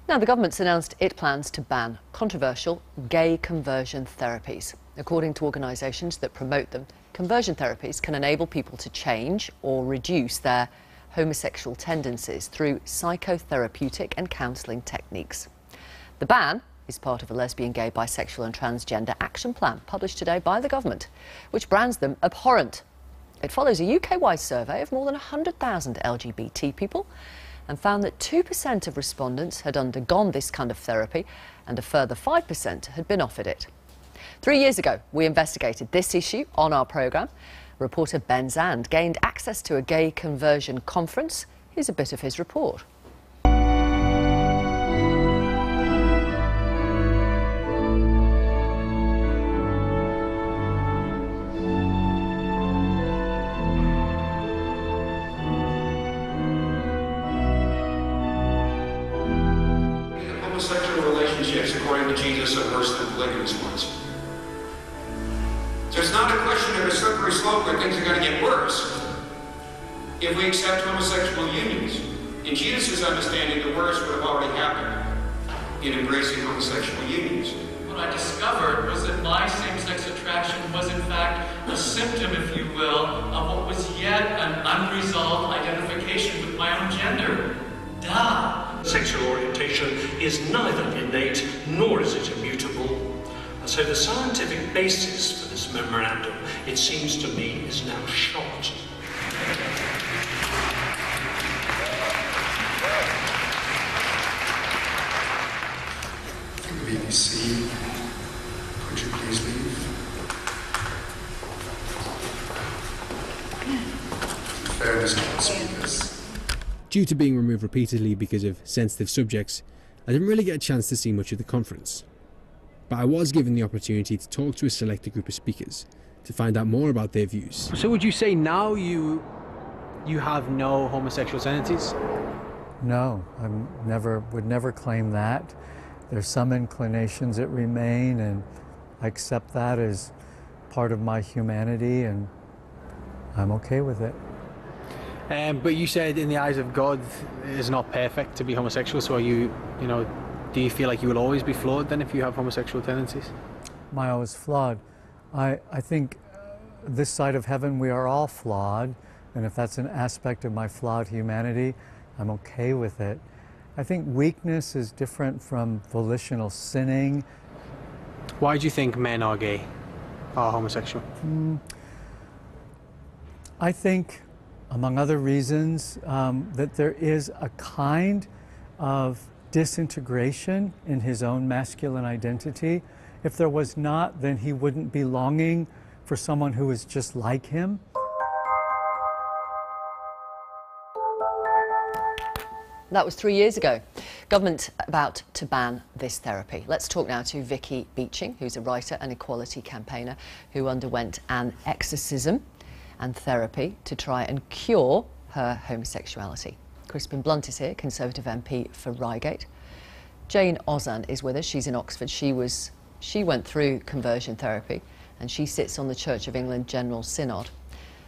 Now, the government's announced it plans to ban controversial gay conversion therapies. According to organisations that promote them, conversion therapies can enable people to change or reduce their homosexual tendencies through psychotherapeutic and counselling techniques. The ban is part of a lesbian, gay, bisexual and transgender action plan published today by the government, which brands them abhorrent. It follows a UK-wide survey of more than 100,000 LGBT people and found that 2% of respondents had undergone this kind of therapy and a further 5% had been offered it. 3 years ago, we investigated this issue on our programme. Reporter Ben Zand gained access to a gay conversion conference. Here's a bit of his report. Homosexual relationships, according to Jesus, are worse than polygamous ones. So it's not a question of a slippery slope where things are going to get worse if we accept homosexual unions. In Jesus' understanding, the worst would have already happened in embracing homosexual unions. What I discovered was that my same-sex attraction was in fact a symptom, if you will, of what was yet an unresolved identification with my own gender. Duh! Sexual orientation is neither innate nor is it immutable. And so the scientific basis for this memorandum, it seems to me, is now shot. BBC, could you please leave? Fairness to the speakers. Due to being removed repeatedly because of sensitive subjects, I didn't really get a chance to see much of the conference. But I was given the opportunity to talk to a selected group of speakers to find out more about their views. So would you say now you have no homosexual tendencies? No, would never claim that. There's some inclinations that remain, and I accept that as part of my humanity, and I'm okay with it. But you said in the eyes of God it is not perfect to be homosexual, so are you know, do you feel like you will always be flawed then if you have homosexual tendencies? Am I always flawed? I think this side of heaven we are all flawed, and if that's an aspect of my flawed humanity, I'm okay with it. I think weakness is different from volitional sinning. Why do you think men are gay, are homosexual? I think, among other reasons, that there is a kind of disintegration in his own masculine identity. If there was not, then he wouldn't be longing for someone who is just like him. That was 3 years ago. Government about to ban this therapy. Let's talk now to Vicky Beeching, who's a writer and equality campaigner who underwent an exorcism and therapy to try and cure her homosexuality. Crispin is here, Conservative MP for Reigate. Jane Ozan is with us. She's in Oxford. She went through conversion therapy and she sits on the Church of England General Synod.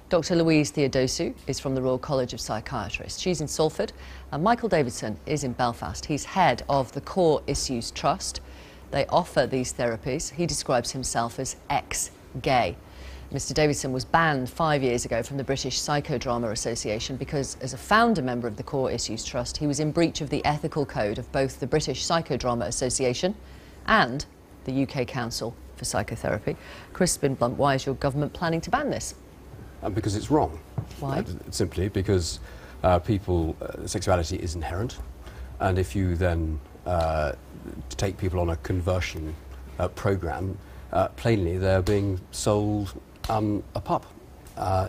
Dr. Louise Theodosiou is from the Royal College of Psychiatrists. She's in Salford, and Michael Davidson is in Belfast. He's head of the Core Issues Trust. They offer these therapies. He describes himself as ex-gay. Mr. Davidson was banned 5 years ago from the British Psychodrama Association because, as a founder member of the Core Issues Trust, he was in breach of the ethical code of both the British Psychodrama Association and the UK Council for Psychotherapy. Crispin, why is your government planning to ban this? Because it's wrong. Why? Simply because sexuality is inherent, and if you then take people on a conversion programme, plainly they're being sold a pup.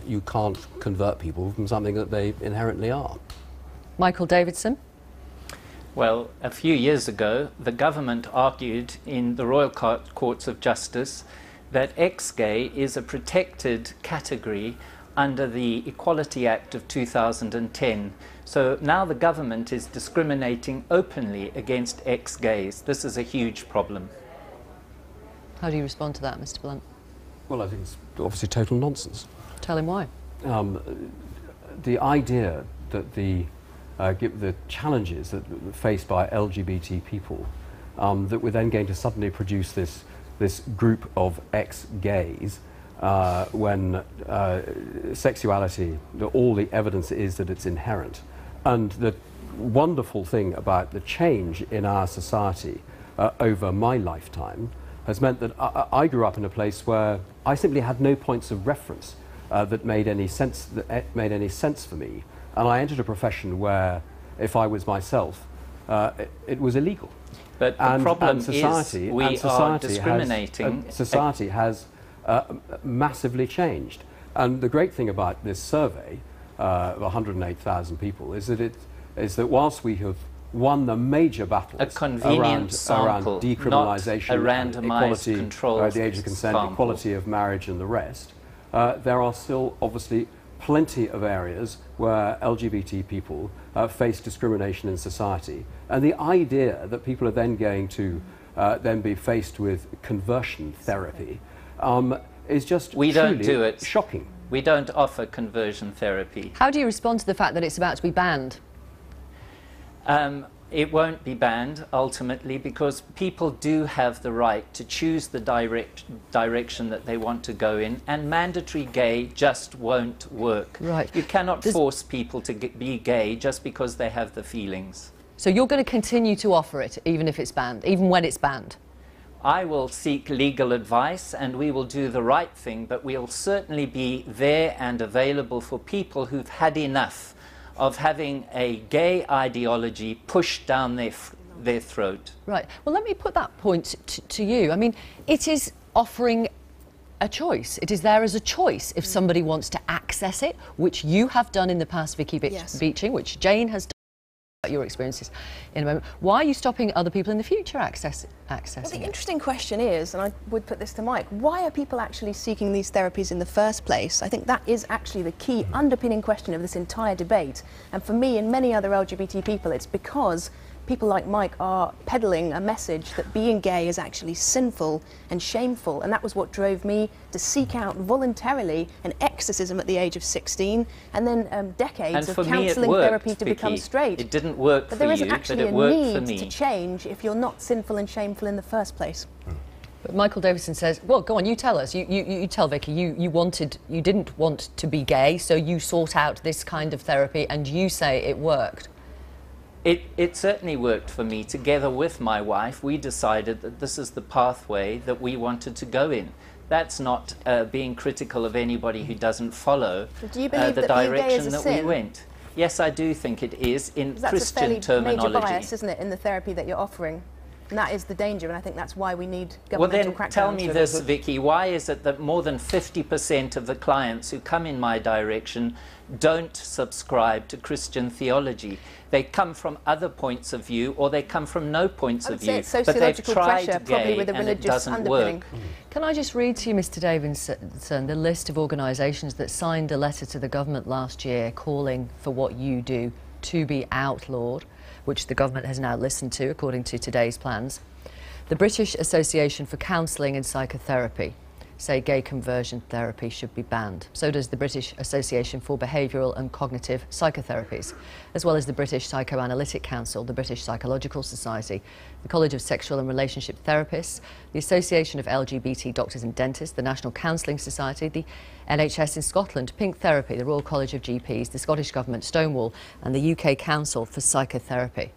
You can't convert people from something that they inherently are. Michael Davidson? Well, a few years ago, the government argued in the Royal Courts of Justice that ex-gay is a protected category under the Equality Act of 2010. So now the government is discriminating openly against ex-gays. This is a huge problem. How do you respond to that, Mr. Blunt? Well, I think it's obviously total nonsense. Tell him why. The idea that the give the challenges that faced by LGBT people, that we're then going to suddenly produce this group of ex-gays when sexuality, all the evidence is that it's inherent. And the wonderful thing about the change in our society over my lifetime has meant that I grew up in a place where I simply had no points of reference that made any sense for me, and I entered a profession where, if I was myself, it was illegal. But the problem is we are discriminating. Society has massively changed, and the great thing about this survey of 108,000 people is that whilst we have won the major battles around decriminalisation, equality, the age of consent, equality of marriage and the rest, there are still obviously plenty of areas where LGBT people face discrimination in society. And the idea that people are then going to then be faced with conversion therapy is just truly shocking. We don't offer conversion therapy. How do you respond to the fact that it's about to be banned? It won't be banned ultimately, because people do have the right to choose the direction that they want to go in, and mandatory gay just won't work. Right. You cannot force people to be gay just because they have the feelings. So you're going to continue to offer it even if it's banned, even when it's banned? I will seek legal advice and we will do the right thing, but we'll certainly be there and available for people who've had enough of having a gay ideology pushed down their throat. Right. Well, let me put that point to you. I mean, it is offering a choice. It is there as a choice if somebody wants to access it, which you have done in the past, Vicky Beeching, which Jane has done. Your experiences in a moment. Why are you stopping other people in the future accessing Well, the interesting question is, and I would put this to Mike, why are people actually seeking these therapies in the first place? I think that is actually the key underpinning question of this entire debate. And for me and many other LGBT people, it's because people like Mike are peddling a message that being gay is actually sinful and shameful, and that was what drove me to seek out voluntarily an exorcism at the age of 16, and then decades of counselling therapy to become straight. It didn't work for you, but it worked for me. But there is actually a need to change if you're not sinful and shameful in the first place. But Michael Davison says, well, go on, you tell us. You tell Vicky, you didn't want to be gay, so you sought out this kind of therapy, and you say it worked. It certainly worked for me. Together with my wife, we decided that this is the pathway that we wanted to go in. That's not being critical of anybody who doesn't follow the direction that we went. Yes, I do think it is in Christian terminology. That's a fairly major bias, isn't it, in the therapy that you're offering? And that is the danger, and I think that's why we need governmental crackdowns. Well, then tell me this, Vicky, why is it that more than 50% of the clients who come in my direction don't subscribe to Christian theology? They come from other points of view, or they come from no points of view, but they've tried gay and it doesn't work. Can I just read to you, Mr. Davison, the list of organisations that signed a letter to the government last year calling for what you do to be outlawed, which the government has now listened to, according to today's plans. The British Association for Counselling and Psychotherapy say gay conversion therapy should be banned. So does the British Association for Behavioural and Cognitive Psychotherapies, as well as the British Psychoanalytic Council, the British Psychological Society, the College of Sexual and Relationship Therapists, the Association of LGBT Doctors and Dentists, the National Counselling Society, the NHS in Scotland, Pink Therapy, the Royal College of GPs, the Scottish Government, Stonewall, and the UK Council for Psychotherapy.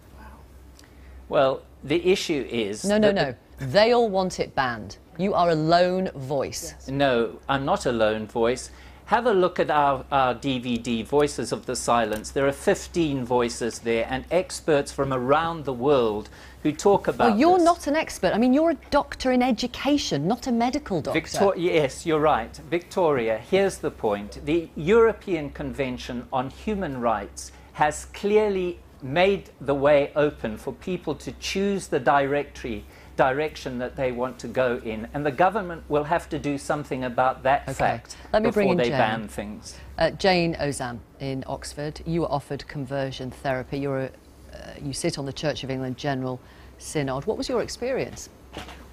Well, the issue is... No. They all want it banned. You are a lone voice. Yes. No, I'm not a lone voice. Have a look at our DVD, Voices of the Silence. There are 15 voices there and experts from around the world who talk about Well, you're not an expert. I mean, you're a doctor in education, not a medical doctor. Yes, you're right. Victoria, here's the point. The European Convention on Human Rights has clearly made the way open for people to choose the direction that they want to go in, and the government will have to do something about that fact before they ban things. Jane Ozam in Oxford, you were offered conversion therapy. You sit on the Church of England General Synod. What was your experience?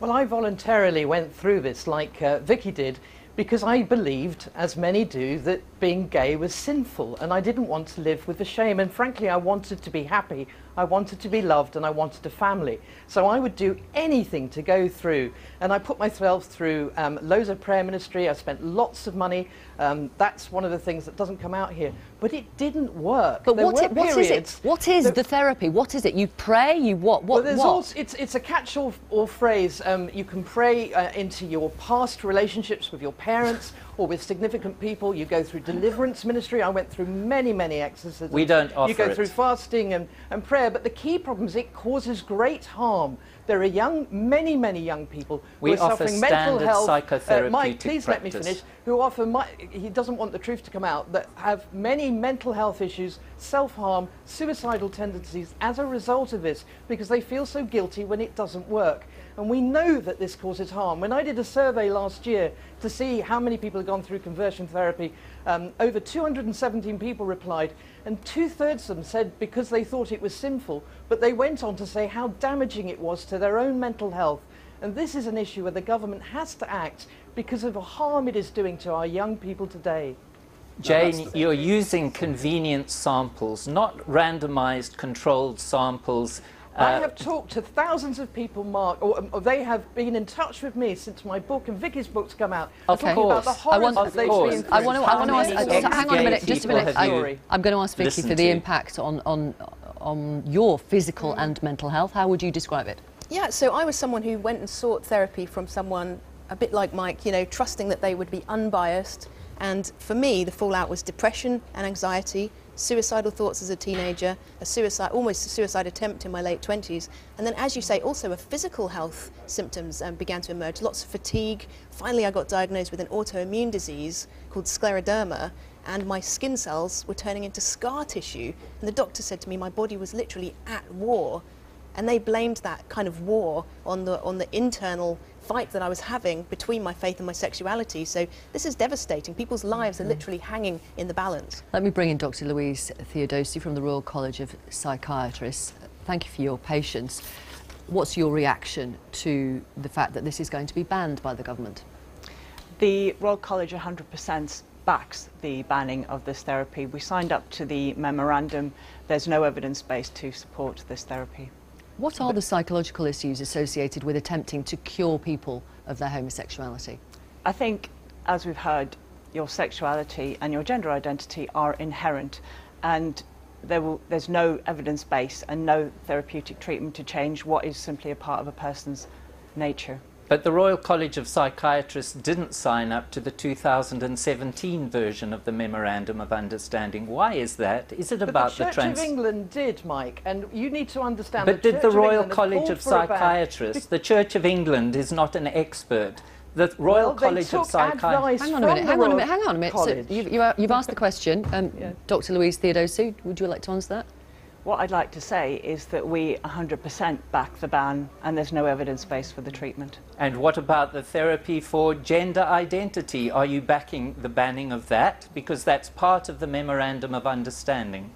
Well, I voluntarily went through this like Vicky did, because I believed, as many do, that being gay was sinful, and I didn't want to live with the shame. And frankly, I wanted to be happy, I wanted to be loved, and I wanted a family. So I would do anything to go through, and I put myself through loads of prayer ministry. I spent lots of money. That's one of the things that doesn't come out here. But it didn't work. But what is it? What is the therapy? What is it? You pray? You what? Well, it's a catch-all phrase. You can pray into your past relationships with your parents or with significant people. You go through deliverance ministry. I went through many, many exorcisms. We don't offer it. You go through fasting and prayer. But the key problem is it causes great harm. There are many, many young people who are suffering mental health. Psychotherapeutic Mike, please let me practice. finish. Who often, he doesn't want the truth to come out, that have many mental health issues, self-harm, suicidal tendencies as a result of this, because they feel so guilty when it doesn't work. And we know that this causes harm. When I did a survey last year to see how many people had gone through conversion therapy, over 217 people replied, and 2/3 of them said because they thought it was sinful, but they went on to say how damaging it was to their own mental health. And this is an issue where the government has to act because of the harm it is doing to our young people today. Jane, you're using convenient samples, not randomized controlled samples. I have talked to thousands of people, Mark, or they have been in touch with me since my book and Vicky's book's come out. Of talking course. about the horrors that they've been through. I want to ask, hang on a minute, just a minute. I'm going to ask Vicky Listen for the to. impact on your physical and mental health. How would you describe it? Yeah, so I was someone who went and sought therapy from someone a bit like Mike, you know, trusting that they would be unbiased. And for me, the fallout was depression and anxiety, suicidal thoughts as a teenager, almost a suicide attempt in my late 20s. And then, as you say, also a physical health symptoms began to emerge, lots of fatigue. Finally, I got diagnosed with an autoimmune disease called scleroderma, and my skin cells were turning into scar tissue. And the doctor said to me my body was literally at war. And they blamed that kind of war on the internal fight that I was having between my faith and my sexuality. So this is devastating. People's lives are literally hanging in the balance. Let me bring in Dr. Louise Theodosi from the Royal College of Psychiatrists. Thank you for your patience. What's your reaction to the fact that this is going to be banned by the government? The Royal College 100% backs the banning of this therapy. We signed up to the memorandum. There's no evidence base to support this therapy. What are the psychological issues associated with attempting to cure people of their homosexuality? I think, as we've heard, your sexuality and your gender identity are inherent, and there's no evidence base and no therapeutic treatment to change what is simply a part of a person's nature. But the Royal College of Psychiatrists didn't sign up to the 2017 version of the Memorandum of Understanding. Why is that? Is it about the Church of England did, Mike, and you need to understand. But did the Royal College of Psychiatrists? The Church of England is not an expert. The Royal College of Psychiatrists. Hang on a minute. So you've asked the question. Dr. Louise Theodosi, would you like to answer that? What I'd like to say is that we 100% back the ban, and there's no evidence base for the treatment. And what about the therapy for gender identity? Are you backing the banning of that? Because that's part of the Memorandum of Understanding.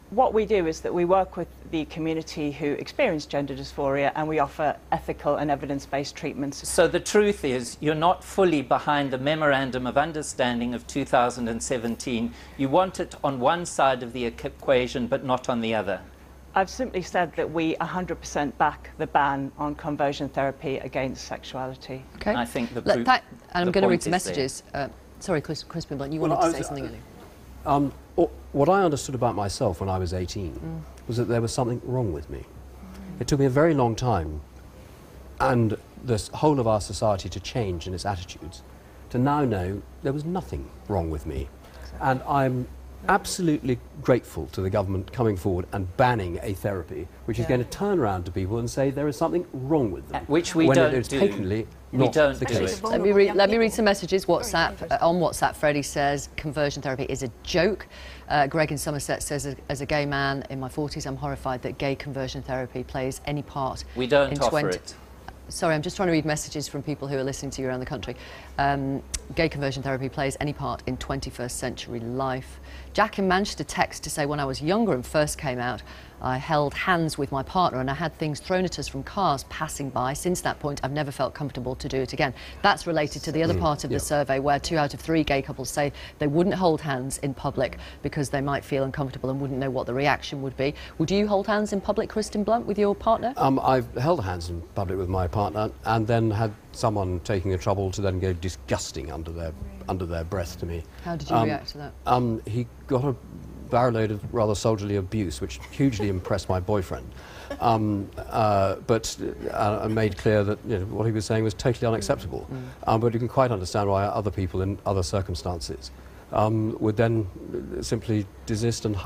What we do is that we work with the community who experience gender dysphoria, and we offer ethical and evidence-based treatments. So the truth is, you're not fully behind the Memorandum of Understanding of 2017. You want it on one side of the equation, but not on the other. I've simply said that we 100% back the ban on conversion therapy against sexuality. Okay. I think the and I'm going to read some messages. Sorry, Crispin, you wanted to say something earlier. What I understood about myself when I was 18 was that there was something wrong with me. It took me a very long time and the whole of our society to change in its attitudes to now know there was nothing wrong with me. And I'm absolutely grateful to the government coming forward and banning a therapy which is going to turn around to people and say there is something wrong with them. Which we when don't it is do. patently not the case. Let me read some messages. WhatsApp. On WhatsApp, Freddie says conversion therapy is a joke. Greg in Somerset says, as a gay man in my 40s, I'm horrified that gay conversion therapy plays any part. We don't offer it. Sorry, I'm just trying to read messages from people who are listening to you around the country. Gay conversion therapy plays any part in 21st century life. Jack in Manchester texts to say, when I was younger and first came out, I held hands with my partner and I had things thrown at us from cars passing by. Since that point, I've never felt comfortable to do it again. That's related to the other part of the survey where 2 out of 3 gay couples say they wouldn't hold hands in public because they might feel uncomfortable and wouldn't know what the reaction would be. Would you hold hands in public, Crispin Blunt, with your partner? I've held hands in public with my partner and then had someone taking the trouble to then go disgusting under their breath to me. How did you react to that? He got a barrowload of rather soldierly abuse, which hugely impressed my boyfriend. But made clear that what he was saying was totally unacceptable. But you can quite understand why other people in other circumstances would then simply desist and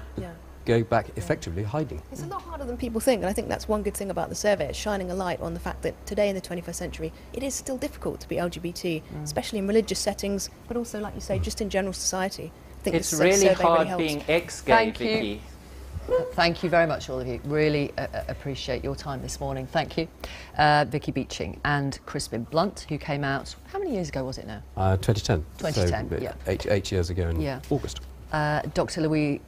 go back effectively hiding. It's a lot harder than people think, and I think that's one good thing about the survey. It's shining a light on the fact that today in the 21st century it is still difficult to be LGBT, especially in religious settings, but also, like you say, just in general society. I think it's really hard being ex-gay, Vicky. Thank you very much, all of you. Really appreciate your time this morning. Thank you. Vicky Beeching and Crispin Blunt, who came out, how many years ago was it now? 2010. 2010, so yeah. Eight years ago in August. Dr. Louise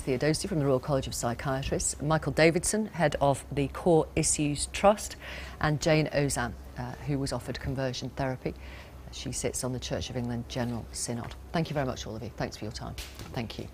Theodosi from the Royal College of Psychiatrists, Michael Davidson, head of the Core Issues Trust, and Jane Ozan, who was offered conversion therapy. She sits on the Church of England General Synod. Thank you very much, all of you. Thanks for your time. Thank you.